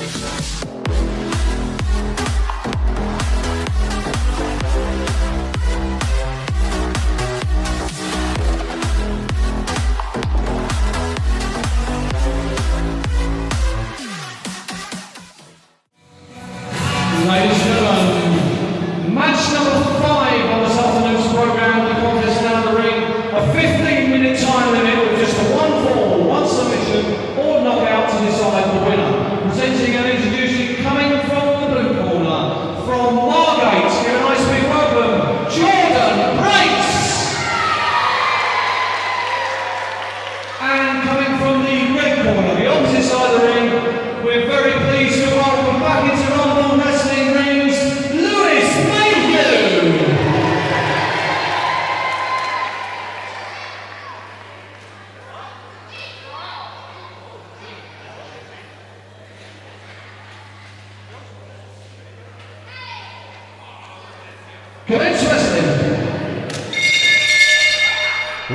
Ladies and gentlemen, match number 5 on this afternoon's programme. The contest now in the ring, a 15-minute time limit with just a 1 fall, 1 submission, or knockout to decide the winner. Presenting and introducing, coming from the blue corner, from Margate, give a nice big welcome, Jordon Breaks! And coming from the red corner, the opposite side of the ring, we're very pleased to welcome back into Rumble Wrestling rings, Mayhew! Commence wrestling.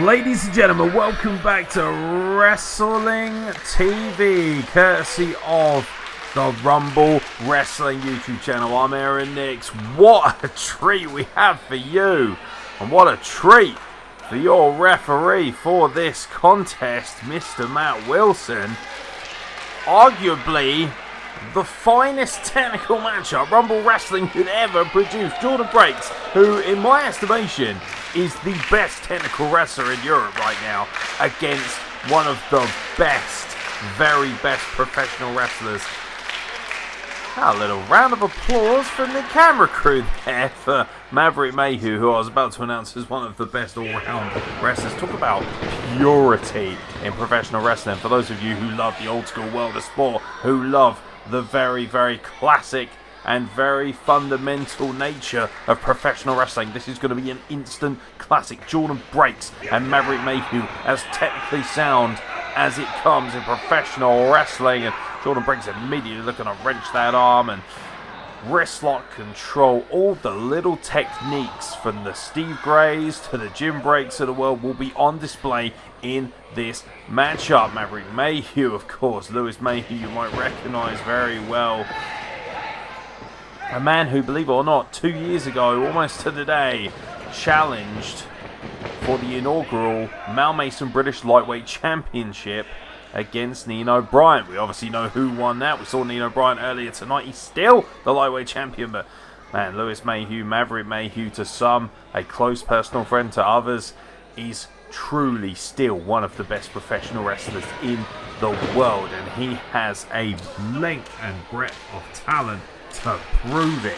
Ladies and gentlemen, welcome back to Wrestling TV, courtesy of the Rumble Wrestling YouTube channel. I'm Aaron Nix. What a treat we have for you, and what a treat for your referee for this contest, Mr. Matt Wilson. Arguably the finest technical matchup Rumble Wrestling could ever produce. Jordon Breaks, who in my estimation is the best technical wrestler in Europe right now, against one of the best, very best professional wrestlers. A little round of applause from the camera crew there for Maverick Mayhew, who I was about to announce as one of the best all-round wrestlers. Talk about purity in professional wrestling. For those of you who love the old-school world of sport, who love the very, very classic and very fundamental nature of professional wrestling, this is going to be an instant classic. Jordon Breaks and Maverick Mayhew, as technically sound as it comes in professional wrestling, and Jordon Breaks immediately looking to wrench that arm, and wrist lock control. All the little techniques from the Steve Grays to the Jim Breaks of the world will be on display in this matchup. Maverick Mayhew, of course, Lewis Mayhew, you might recognize very well. A man who, believe it or not, 2 years ago, almost to the day, challenged for the inaugural Mal Mason British Lightweight Championship against Nino Bryant. We obviously know who won that. We saw Nino Bryant earlier tonight. He's still the lightweight champion, but man, Lewis Mayhew, Maverick Mayhew, to some a close personal friend, to others is truly still one of the best professional wrestlers in the world, and he has a length and breadth of talent to prove it.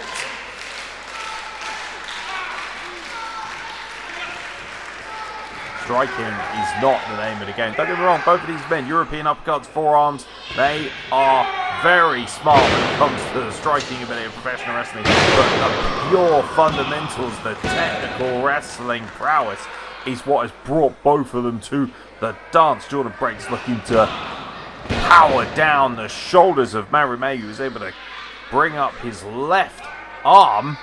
Striking is not the name of the game. Don't get me wrong, both of these men, European uppercuts, forearms, they are very smart when it comes to the striking ability of professional wrestling. But the pure fundamentals, the technical wrestling prowess, is what has brought both of them to the dance. Jordon Breaks looking to power down the shoulders of Maverick Mayhew, who is able to bring up his left arm.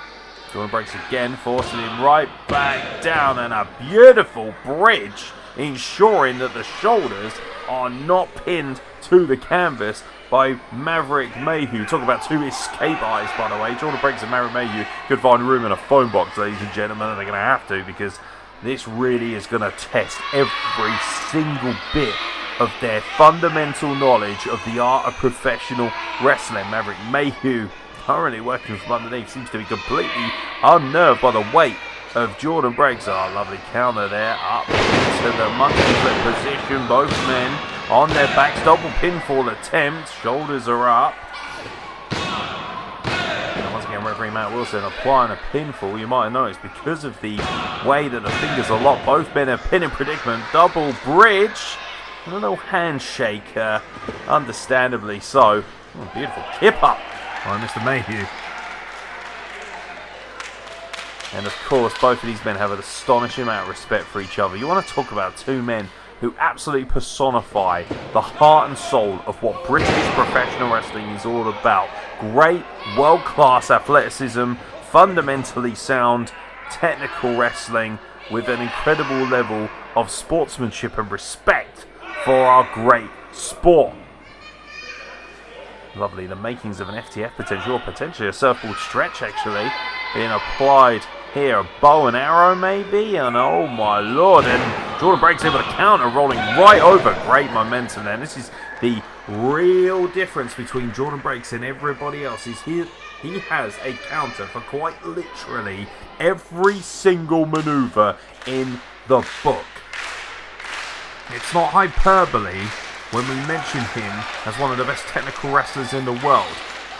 Jordon Breaks again, forcing him right back down, and a beautiful bridge, ensuring that the shoulders are not pinned to the canvas by Maverick Mayhew. Talk about two escape eyes, by the way. Jordon Breaks and Maverick Mayhew could find room in a phone box, ladies and gentlemen, and they're going to have to, because this really is going to test every single bit of their fundamental knowledge of the art of professional wrestling. Maverick Mayhew, currently working from underneath, seems to be completely unnerved by the weight of Jordon Breaks. Oh, lovely counter there, up into the monkey flip position. Both men on their backs, double pinfall attempt, shoulders are up. And once again, referee Matt Wilson applying a pinfall. You might have noticed, because of the way that the fingers are locked, both men are pinning predicament. Double bridge, a little handshake, understandably so. Oh, beautiful kip up by Mr. Mayhew. And of course, both of these men have an astonishing amount of respect for each other. You want to talk about two men who absolutely personify the heart and soul of what British professional wrestling is all about. Great, world-class athleticism, fundamentally sound technical wrestling with an incredible level of sportsmanship and respect for our great sport. Lovely, the makings of an FTF potential, or potentially a surfboard stretch actually, being applied here. A bow and arrow maybe, and oh my lord, and Jordon Breaks able to counter, rolling right over. Great momentum there. And this is the real difference between Jordon Breaks and everybody else, is he has a counter for quite literally every single maneuver in the book. It's not hyperbole when we mention him as one of the best technical wrestlers in the world.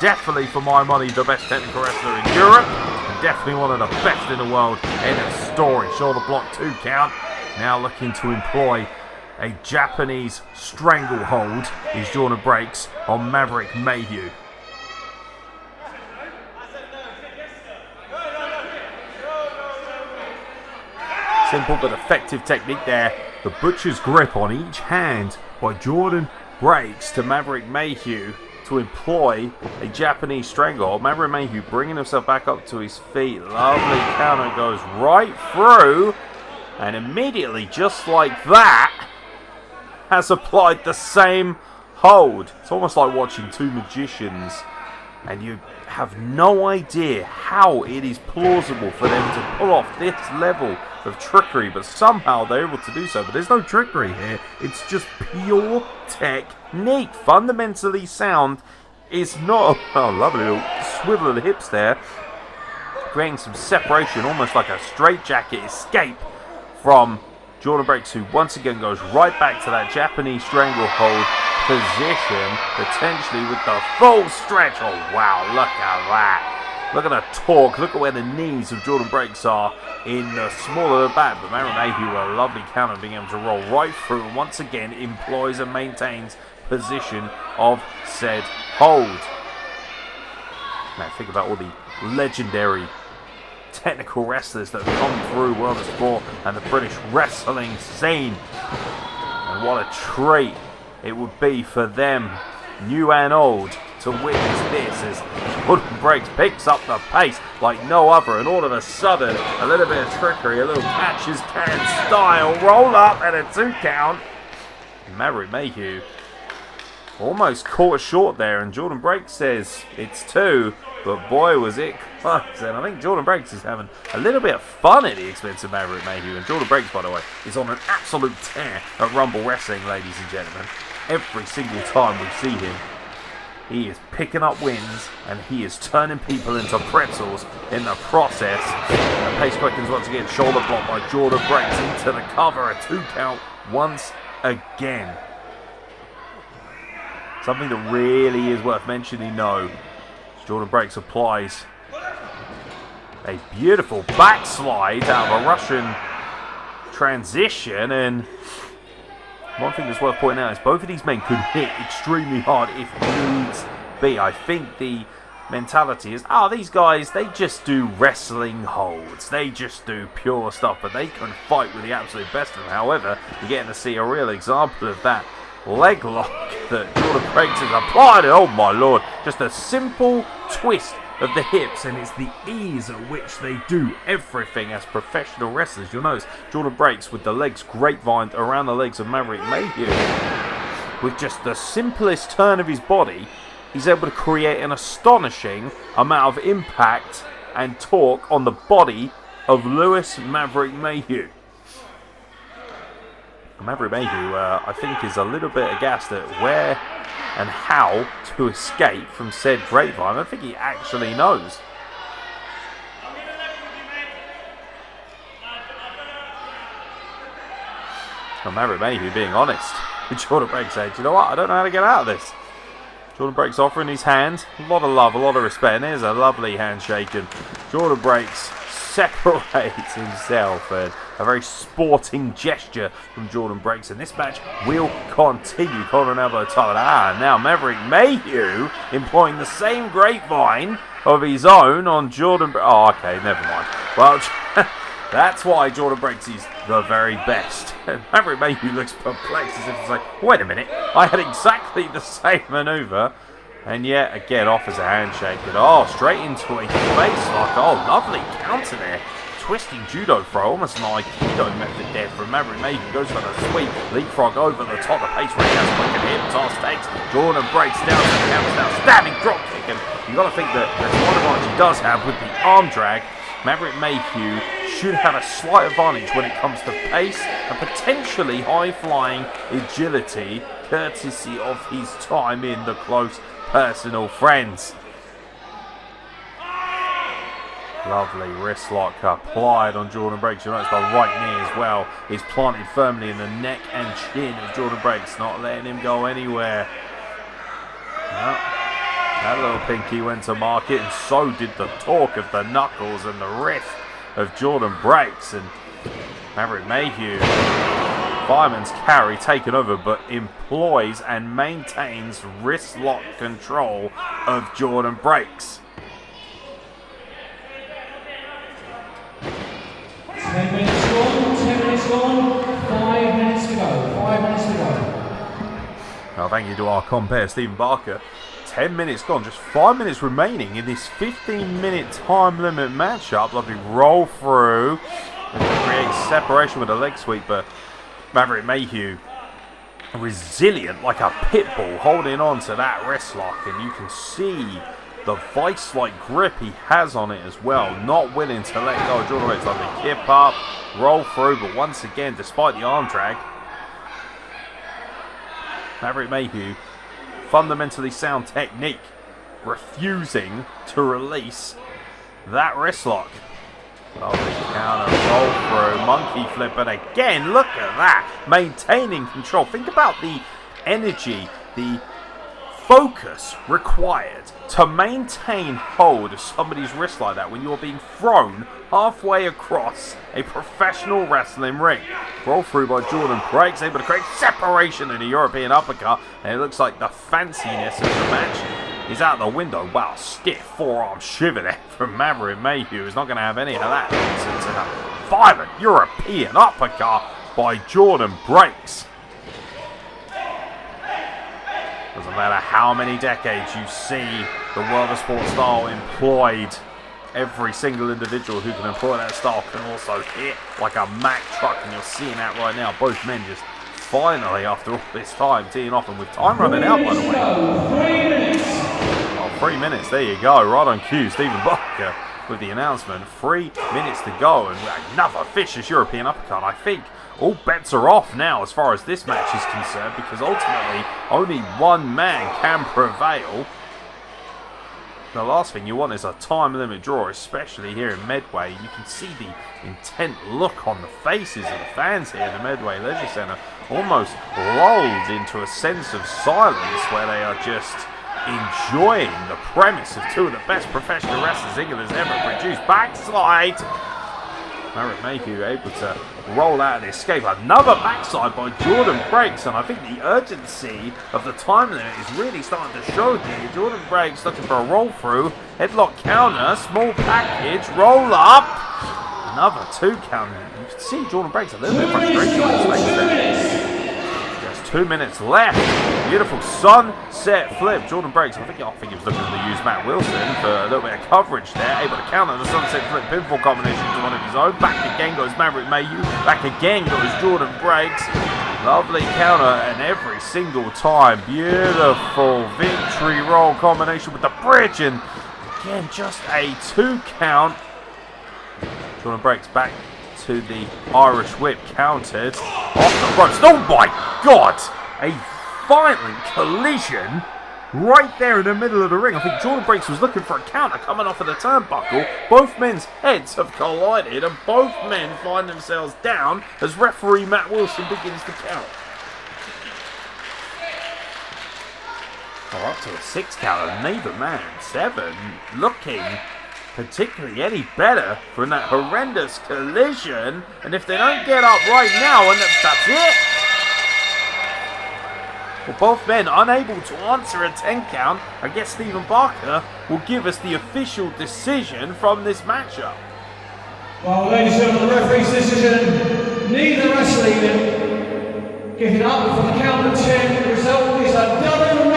Definitely, for my money, the best technical wrestler in Europe, and definitely one of the best in the world in a story. Shoulder block 2 count. Now looking to employ a Japanese stranglehold is Jordon Breaks on Maverick Mayhew. Simple but effective technique there. The butcher's grip on each hand by Jordon Breaks to Maverick Mayhew to employ a Japanese stranglehold. Maverick Mayhew bringing himself back up to his feet. Lovely counter goes right through. And immediately, just like that, has applied the same hold. It's almost like watching two magicians, and you have no idea how it is plausible for them to pull off this level of trickery, but somehow they're able to do so. But there's no trickery here. It's just pure technique. Fundamentally sound is not... Oh, lovely little swivel of the hips there, creating some separation, almost like a straitjacket escape from Jordon Breaks, who once again goes right back to that Japanese stranglehold position, potentially with the full stretch. Oh wow, look at that. Look at the torque. Look at where the knees of Jordon Breaks are in the small of the back. But Maverick Mayhew, a lovely counter, being able to roll right through, and once again employs and maintains position of said hold. Now think about all the legendary technical wrestlers that have come through World of Sport and the British wrestling scene, and what a treat it would be for them, new and old, to witness this as Jordon Breaks picks up the pace like no other, and all of a sudden a little bit of trickery, a little catch as can style, roll up and a 2 count. Maverick Mayhew almost caught short there, and Jordon Breaks says it's 2. But boy, was it close. And I think Jordon Breaks is having a little bit of fun at the expense of Maverick Mayhew. And Jordon Breaks, by the way, is on an absolute tear at Rumble Wrestling, ladies and gentlemen. Every single time we see him, he is picking up wins, and he is turning people into pretzels in the process. And the pace quickens once again. Shoulder block by Jordon Breaks into the cover. A 2 count once again. Something that really is worth mentioning, though. Jordon Breaks applies a beautiful backslide out of a Russian transition, and one thing that's worth pointing out is both of these men could hit extremely hard if needs be. I think the mentality is, these guys, they just do wrestling holds, they just do pure stuff, but they can fight with the absolute best of them. However, you're getting to see a real example of that leg lock that Jordon Breaks has applied. Oh my lord, just a simple twist of the hips, and it's the ease at which they do everything as professional wrestlers. You'll notice Jordon Breaks with the legs grapevined around the legs of Maverick Mayhew. With just the simplest turn of his body, he's able to create an astonishing amount of impact and torque on the body of Lewis Maverick Mayhew. Maverick Mayhew, I think, is a little bit aghast at where and how to escape from said grapevine. I don't think he actually knows. Well, Maverick Mayhew being honest with Jordon Breaks, saying, you know what, I don't know how to get out of this. Jordon Breaks offering his hand. A lot of love, a lot of respect. And there's a lovely handshake, and Jordon Breaks separates himself, and a very sporting gesture from Jordon Breaks, and this match will continue. Collar and elbow tie. Now Maverick Mayhew employing the same grapevine of his own on Jordon. Oh, okay, never mind. Well, that's why Jordon Breaks is the very best. And Maverick Mayhew looks perplexed, as if to say, wait a minute, I had exactly the same maneuver. And yet again offers a handshake, and straight into a face lock. Oh, lovely counter there. twisting judo throw, almost an Aikido method there from Maverick Mayhew. Goes for the sweep, leapfrog over the top. The pace right now, quick and hip toss takes. Jordon Breaks down to the counter now, standing drop kick, and you've got to think that that's one advantage he does have with the arm drag. Maverick Mayhew should have a slight advantage when it comes to pace and potentially high-flying agility, courtesy of his time in the close personal friends. Lovely wrist lock applied on Jordon Breaks. You notice the right knee as well is planted firmly in the neck and chin of Jordon Breaks, not letting him go anywhere. Well, that little pinky went to market, and so did the torque of the knuckles and the wrist of Jordon Breaks. And Maverick Mayhew, fireman's carry taken over, but employs and maintains wrist lock control of Jordon Breaks. 10 minutes gone, 10 minutes gone, 5 minutes to go, 5 minutes to go. Well, thank you to our compere, Stephen Barker. 10 minutes gone, just 5 minutes remaining in this 15-minute time limit matchup. Lovely roll through and creates separation with a leg sweep, but Maverick Mayhew, resilient like a pit bull, holding on to that wrist lock, and you can see the vice-like grip he has on it as well, not willing to let go. Jordon Breaks lovely kip up, roll through, but once again, despite the arm drag, Maverick Mayhew, fundamentally sound technique, refusing to release that wrist lock. Lovely counter, roll through, monkey flip, but again, look at that, maintaining control. Think about the energy, the focus required to maintain hold of somebody's wrist like that when you're being thrown halfway across a professional wrestling ring. Roll through by Jordon Breaks, able to create separation in a European uppercut, and it looks like the fanciness of the match is out the window. Wow, stiff forearm shiver there from Maverick Mayhew. Is not going to have any of that nonsense in a violent European uppercut by Jordon Breaks. Doesn't matter how many decades you see the world of sport style employed, every single individual who can employ that style can also hit like a Mack truck, and you're seeing that right now. Both men just finally, after all this time, teeing off, and with time running out, by the way. 3 minutes. Oh, 3 minutes, there you go, right on cue, Stephen Barker with the announcement. 3 minutes to go, and another vicious European uppercut. I think all bets are off now as far as this match is concerned, because ultimately only one man can prevail. The last thing you want is a time limit draw, especially here in Medway. You can see the intent look on the faces of the fans here in the Medway Leisure Centre, almost lulled into a sense of silence where they are just enjoying the premise of two of the best professional wrestlers England has ever produced. Backslide! Maverick Mayhew able to roll out and escape. Another backside by Jordon Breaks, and I think the urgency of the time limit is really starting to show here. Jordon Breaks looking for a roll through, headlock counter, small package, roll up, another 2 count. You can see Jordon Breaks a little bit frustrated on his face there. Just 2 minutes left. Beautiful sunset flip. Jordon Breaks, I think he was looking to use Matt Wilson for a little bit of coverage there. Able to counter the sunset flip pinfall combination to one of his own. Back again goes Maverick Mayhew. Back again goes Jordon Breaks. Lovely counter, and every single time, beautiful victory roll combination with the bridge, and again just a 2 count. Jordon Breaks back to the Irish whip, countered off the ropes. Oh my God! A violent collision right there in the middle of the ring. I think Jordon Breaks was looking for a counter coming off of the turnbuckle. Both men's heads have collided, and both men find themselves down as referee Matt Wilson begins to count. Up to a 6 count, and neither man, 7, looking particularly any better from that horrendous collision. And if they don't get up right now, and that's it. Well, both men unable to answer a 10 count. I guess Stephen Barker will give us the official decision from this matchup. Well, ladies and gentlemen, the referee's decision, neither wrestler giving up for the count of 10. The result is a double